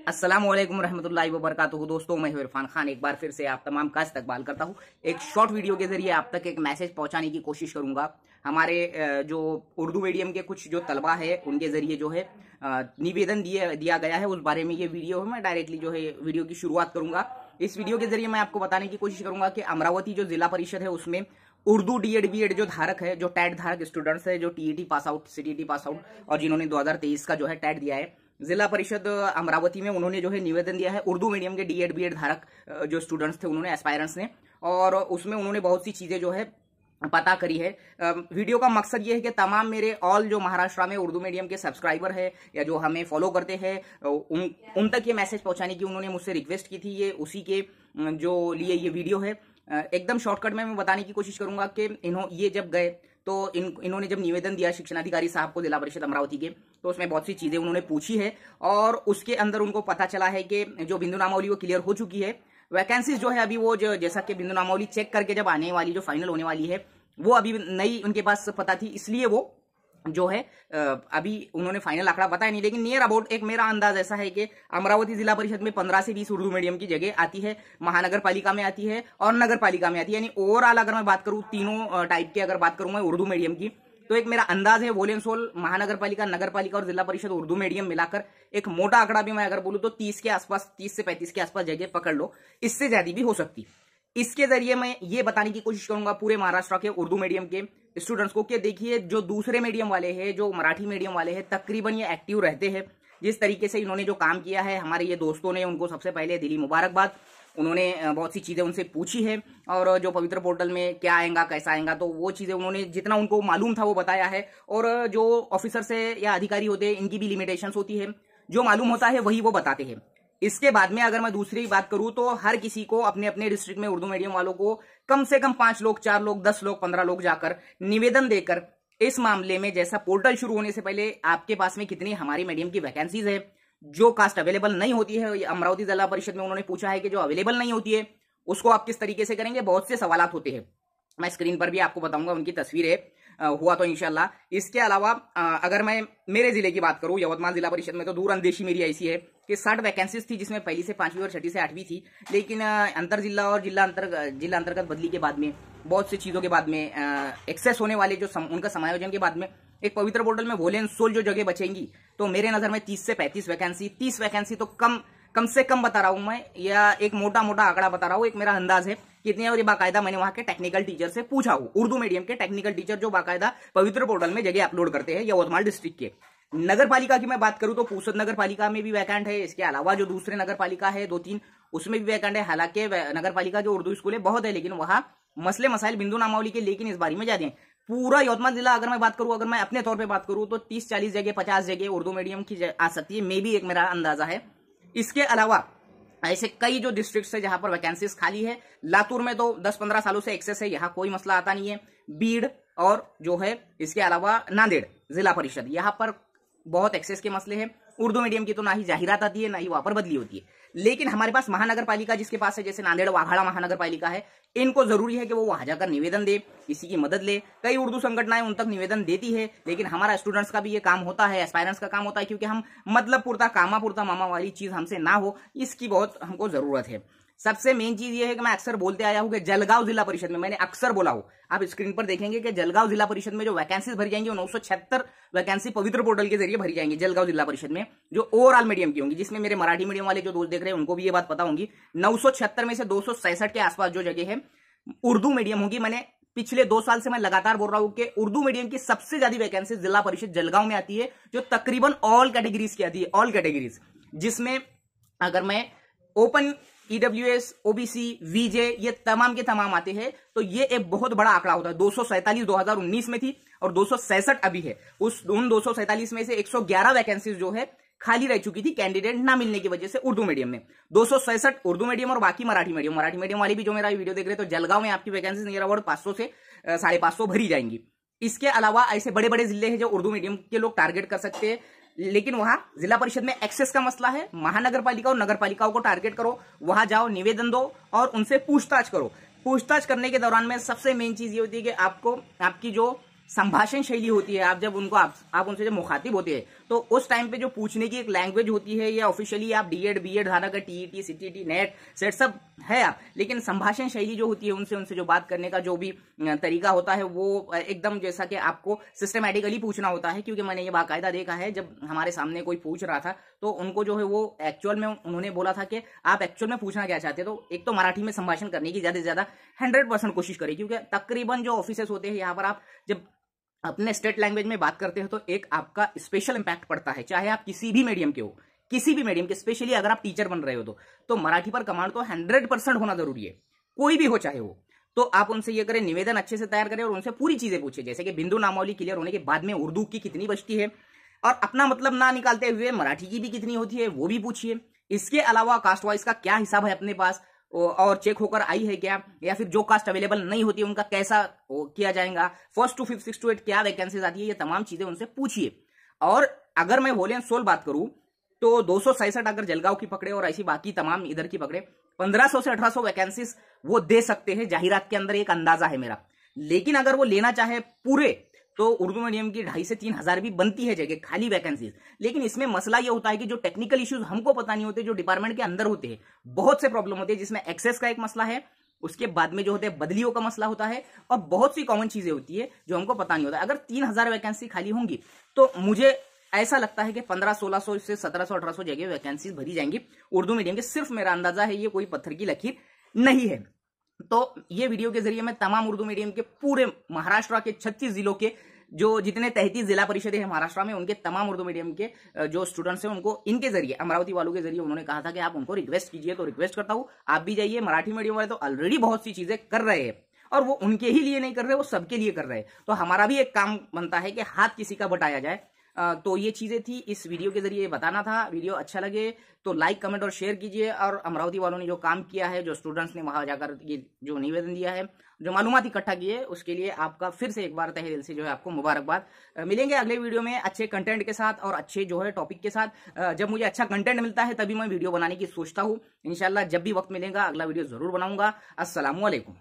अस्सलाम वालेकुम रहमतुल्लाहि व बरकातुहू। दोस्तों, मैं इरफान खान एक बार फिर से आप तमाम का इस्तकबाल करता हूँ। एक शॉर्ट वीडियो के जरिए आप तक एक मैसेज पहुंचाने की कोशिश करूंगा। हमारे जो उर्दू मीडियम के कुछ जो तलबा है उनके जरिए जो है निवेदन दिया गया है, उस बारे में ये वीडियो है। मैं डायरेक्टली जो है वीडियो की शुरुआत करूंगा। इस वीडियो के जरिए मैं आपको बताने की कोशिश करूंगा कि अमरावती जो जिला परिषद है उसमें उर्दू डीएड बीएड जो धारक है, जो टैट धारक स्टूडेंट्स है, जो TET pass out, CTT pass out और जिन्होंने 2023 का जो है टैट दिया है, जिला परिषद अमरावती में उन्होंने जो है निवेदन दिया है उर्दू मीडियम के डीएड बीएड धारक जो स्टूडेंट्स थे उन्होंने, एस्पायरेंट्स ने, और उसमें उन्होंने बहुत सी चीजें जो है पता करी है। वीडियो का मकसद ये है कि तमाम मेरे ऑल जो महाराष्ट्र में उर्दू मीडियम के सब्सक्राइबर है या जो हमें फॉलो करते हैं उन तक ये मैसेज पहुंचाने की उन्होंने मुझसे रिक्वेस्ट की थी। ये उसी के जो लिए ये वीडियो है। एकदम शॉर्टकट में मैं बताने की कोशिश करूंगा कि ये जब गए तो इन्होंने जब निवेदन दिया शिक्षणाधिकारी साहब को जिला परिषद अमरावती के, तो उसमें बहुत सी चीजें उन्होंने पूछी है और उसके अंदर उनको पता चला है कि जो बिंदु नामावली वो क्लियर हो चुकी है। वैकेंसीज जो है अभी वो जैसा कि बिंदु नामावली चेक करके जब आने वाली जो फाइनल होने वाली है वो अभी नई उनके पास पता थी, इसलिए वो जो है अभी उन्होंने फाइनल आंकड़ा बताया नहीं। लेकिन नियर अबाउट एक मेरा अंदाज ऐसा है कि अमरावती जिला परिषद में 15 से 20 उर्दू मीडियम की जगह आती है, महानगर पालिका में आती है और नगर पालिका में आती है। यानी ओवरऑल अगर मैं बात करूं तीनों टाइप की अगर बात करूं मैं उर्दू मीडियम की, तो एक मेरा अंदाज है वोलेंसोल, महानगर पालिका, नगर पालिका और जिला परिषद उर्दू मीडियम मिलाकर एक मोटा आंकड़ा भी मैं अगर बोलूं तो 30 के आसपास, 30 से 35 के आसपास जगह पकड़ लो, इससे ज्यादा भी हो सकती। इसके जरिए मैं ये बताने की कोशिश करूंगा पूरे महाराष्ट्र के उर्दू मीडियम के स्टूडेंट्स को कि देखिए जो दूसरे मीडियम वाले हैं, जो मराठी मीडियम वाले हैं, तकरीबन ये एक्टिव रहते हैं। जिस तरीके से इन्होंने जो काम किया है, हमारे ये दोस्तों ने उनको सबसे पहले दिली मुबारकबाद। उन्होंने बहुत सी चीजें उनसे पूछी है और जो पवित्र पोर्टल में क्या आएगा कैसा आएगा, तो वो चीजें उन्होंने जितना उनको मालूम था वो बताया है। और जो ऑफिसर्स है या अधिकारी होते हैं इनकी भी लिमिटेशंस होती है, जो मालूम होता है वही वो बताते हैं। इसके बाद में अगर मैं दूसरी बात करूं तो हर किसी को अपने अपने डिस्ट्रिक्ट में उर्दू मीडियम वालों को कम से कम 5 लोग, 4 लोग, 10 लोग, 15 लोग जाकर निवेदन देकर इस मामले में, जैसा पोर्टल शुरू होने से पहले आपके पास में कितनी हमारी मीडियम की वैकेंसीज है, जो कास्ट अवेलेबल नहीं होती है, अमरावती जिला परिषद में उन्होंने पूछा है कि जो अवेलेबल नहीं होती है उसको आप किस तरीके से करेंगे। बहुत से सवाल होते हैं, मैं स्क्रीन पर भी आपको बताऊंगा, उनकी तस्वीरें हुआ तो इंशाल्लाह। इसके अलावा अगर मैं मेरे जिले की बात करूं, यवतमाल जिला परिषद में, तो दूर अंदेशी मेरी ऐसी है कि 60 वैकेंसीज थी जिसमें पहली से 5वीं और छठी से 8वीं थी। लेकिन अंतर जिला और जिला अंतर्गत बदली के बाद में, बहुत सी चीजों के बाद में, एक्सेस होने वाले जो उनका समायोजन के बाद में एक पवित्र पोर्टल में वोलेंसोल जो जगह बचेंगी, तो मेरे नजर में 30 से 35 वैकेंसी, 30 वैकेंसी तो कम से कम बता रहा हूं मैं, या एक मोटा मोटा आंकड़ा बता रहा हूं, एक मेरा अंदाज है कितने। और ये बाकायदा मैंने वहां के टेक्निकल टीचर से पूछा हूं, उर्दू मीडियम के टेक्निकल टीचर जो बाकायदा पवित्र पोर्टल में जगह अपलोड करते हैं यवतमाल डिस्ट्रिक्ट के। नगर पालिका की मैं बात करूं तो पूसद नगर पालिका में भी वैकेंट है। इसके अलावा जो दूसरे नगर पालिका है 2-3, उसमें भी वैकेंट है। हालांकि नगर पालिका जो उर्दू स्कूल है बहुत है, लेकिन वहां मसले मसाइल बिंदु नामावली के लेकिन इस बारी में ज्यादा है। पूरा यवतमाल जिला अगर मैं बात करूं, अगर मैं अपने तौर पर बात करूं तो 30-40 जगह, 50 जगह उर्दू मीडियम की आ सकती है, मे भी एक मेरा अंदाजा है। इसके अलावा ऐसे कई जो डिस्ट्रिक्ट्स है जहां पर वैकेंसीज खाली है, लातूर में तो 10-15 सालों से एक्सेस है, यहां कोई मसला आता नहीं है। बीड़ और जो है इसके अलावा नांदेड़ जिला परिषद, यहां पर बहुत एक्सेस के मसले हैं। उर्दू मीडियम की तो ना ही जाहिरात आती है ना ही वहां पर बदली होती है। लेकिन हमारे पास महानगर पालिका जिसके पास है, जैसे नांदेड़ वाघाड़ा महानगर पालिका है, इनको जरूरी है कि वो वहां जाकर निवेदन दे, किसी की मदद ले। कई उर्दू संगठनाएं उन तक निवेदन देती है, लेकिन हमारा स्टूडेंट्स का भी ये काम होता है, एस्पायरेंट्स का काम होता है, क्योंकि हम मतलब पुरता कामा पुरता मामा वाली चीज हमसे ना हो, इसकी बहुत हमको जरूरत है। सबसे मेन चीज ये है कि मैं अक्सर बोलते आया हूं कि जलगांव जिला परिषद में, मैंने अक्सर बोला हूं, आप स्क्रीन पर देखेंगे कि जलगांव जिला परिषद में जो वैकेंसीज भरी जाएंगी वो 976 वैकेंसी पवित्र पोर्टल के जरिए भरी जाएंगी जलगांव जिला परिषद में, जो ओवरऑल मीडियम की होंगी, जिसमें मेरे मराठी मीडियम वाले जो दोस्त देख रहे हैं उनको भी ये बात पता होंगी। 976 में से 267 के आसपास जो जगह है उर्दू मीडियम होगी। मैंने पिछले 2 साल से मैं लगातार बोल रहा हूं कि उर्दू मीडियम की सबसे ज्यादा वैकेंसी जिला परिषद जलगांव में आती है, जो तकरीबन ऑल कैटेगरीज की आती है, ऑल कैटेगरीज, जिसमें अगर मैं ओपन, ईडब्ल्यूएस, ओबीसी, वीजे, ये तमाम के तमाम आते हैं, तो ये एक बहुत बड़ा आंकड़ा होता है। 247 2019 में थी और 267 अभी है। उन 247 में से 111 वैकेंसीज जो है खाली रह चुकी थी कैंडिडेट ना मिलने की वजह से उर्दू मीडियम में। 267 उर्दू मीडियम और बाकी मराठी मीडियम वाले भी जो मेरा वीडियो देख रहे हैं, तो जलगांव में आपकी वैकेंसी नियर अबाउट 500 से 550 भरी जाएंगी। इसके अलावा ऐसे बड़े बड़े जिले हैं जो उर्दू मीडियम के लोग टारगेट कर सकते हैं, लेकिन वहां जिला परिषद में एक्सेस का मसला है। महानगर पालिका और नगर पालिकाओं को टारगेट करो, वहां जाओ, निवेदन दो और उनसे पूछताछ करो। पूछताछ करने के दौरान में सबसे मेन चीज ये होती है कि आपको आपकी जो संभाषण शैली होती है, आप जब उनको आप उनसे जब मुखातिब होते हैं तो उस टाइम पे जो पूछने की एक लैंग्वेज होती है, या ऑफिशियली आप डीएड बीएड धारक है, टीईटी सीटीटी नेट सेट सब है आप, लेकिन संभाषण शैली जो होती है उनसे जो बात करने का जो भी तरीका होता है वो एकदम जैसा कि आपको सिस्टमैटिकली पूछना होता है। क्योंकि मैंने ये बाकायदा देखा है, जब हमारे सामने कोई पूछ रहा था तो उनको जो है वो एक्चुअल में उन्होंने बोला था कि आप एक्चुअल में पूछना क्या चाहते हैं। तो एक तो मराठी में संभाषण करने की ज्यादा से ज्यादा 100% कोशिश करें, क्योंकि तकरीबन जो ऑफिसेस होते हैं यहाँ पर आप जब अपने स्टेट लैंग्वेज में बात करते हो तो एक आपका स्पेशल इंपैक्ट पड़ता है, चाहे आप किसी भी मीडियम के हो, किसी भी मीडियम के, स्पेशली अगर आप टीचर बन रहे हो तो मराठी पर कमांड तो 100% होना जरूरी है, कोई भी हो चाहे वो। तो आप उनसे ये करें, निवेदन अच्छे से तैयार करें और उनसे पूरी चीजें पूछे, जैसे कि बिंदु नामावली क्लियर होने के बाद में उर्दू की कितनी बचती है, और अपना मतलब ना निकालते हुए मराठी की भी कितनी होती है वो भी पूछिए। इसके अलावा कास्ट वाइज का क्या हिसाब है अपने पास, और चेक होकर आई है क्या, या फिर जो कास्ट अवेलेबल नहीं होती है उनका कैसा किया जाएगा, 1st to 5th 6 to 8 क्या वैकेंसीज आती है, ये तमाम चीजें उनसे पूछिए। और अगर मैं वॉल एंड सोल बात करूं तो 267 अगर जलगांव की पकड़े और ऐसी बाकी तमाम इधर की पकड़े, 1500 से 1800 वैकेंसीज वो दे सकते हैं जाहिरात के अंदर, एक अंदाजा है मेरा। लेकिन अगर वो लेना चाहे पूरे तो उर्दू मीडियम की 2,500 से 3,000 भी बनती है जगह खाली वैकेंसीज। लेकिन इसमें मसला ये होता है कि जो टेक्निकल इश्यूज हमको पता नहीं होते, जो डिपार्टमेंट के अंदर होते हैं, बहुत से प्रॉब्लम होते हैं, जिसमें एक्सेस का एक मसला है, उसके बाद में जो होते हैं बदलियों का मसला होता है, और बहुत सी कॉमन चीजें होती है जो हमको पता नहीं होता। अगर 3,000 वैकेंसी खाली होंगी तो मुझे ऐसा लगता है कि 1500-1600 से 1700-1800 जगह वैकेंसीज भरी जाएंगी उर्दू मीडियम के। सिर्फ मेरा अंदाजा है, ये कोई पत्थर की लकीर नहीं है। तो ये वीडियो के जरिए मैं तमाम उर्दू मीडियम के पूरे महाराष्ट्र के 36 जिलों के जो जितने 33 जिला परिषदें हैं महाराष्ट्र में, उनके तमाम उर्दू मीडियम के जो स्टूडेंट्स हैं उनको इनके जरिए, अमरावती वालों के जरिए उन्होंने कहा था कि आप उनको रिक्वेस्ट कीजिए, तो रिक्वेस्ट करता हूं आप भी जाइए। मराठी मीडियम वाले तो ऑलरेडी बहुत सी चीजें कर रहे हैं, और वो उनके ही लिए नहीं कर रहे, वो सबके लिए कर रहे हैं। तो हमारा भी एक काम बनता है कि हाथ किसी का बटाया जाए। तो ये चीजें थी, इस वीडियो के जरिए बताना था। वीडियो अच्छा लगे तो लाइक कमेंट और शेयर कीजिए। और अमरावती वालों ने जो काम किया है, जो स्टूडेंट्स ने वहां जाकर ये जो निवेदन दिया है, जो मालूमात इकट्ठा की है, उसके लिए आपका फिर से एक बार तहे दिल से जो है आपको मुबारकबाद। मिलेंगे अगले वीडियो में अच्छे कंटेंट के साथ और अच्छे जो है टॉपिक के साथ। जब मुझे अच्छा कंटेंट मिलता है तभी मैं वीडियो बनाने की सोचता हूँ। इंशाल्लाह जब भी वक्त मिलेगा अगला वीडियो जरूर बनाऊंगा। अस्सलामु अलैकुम।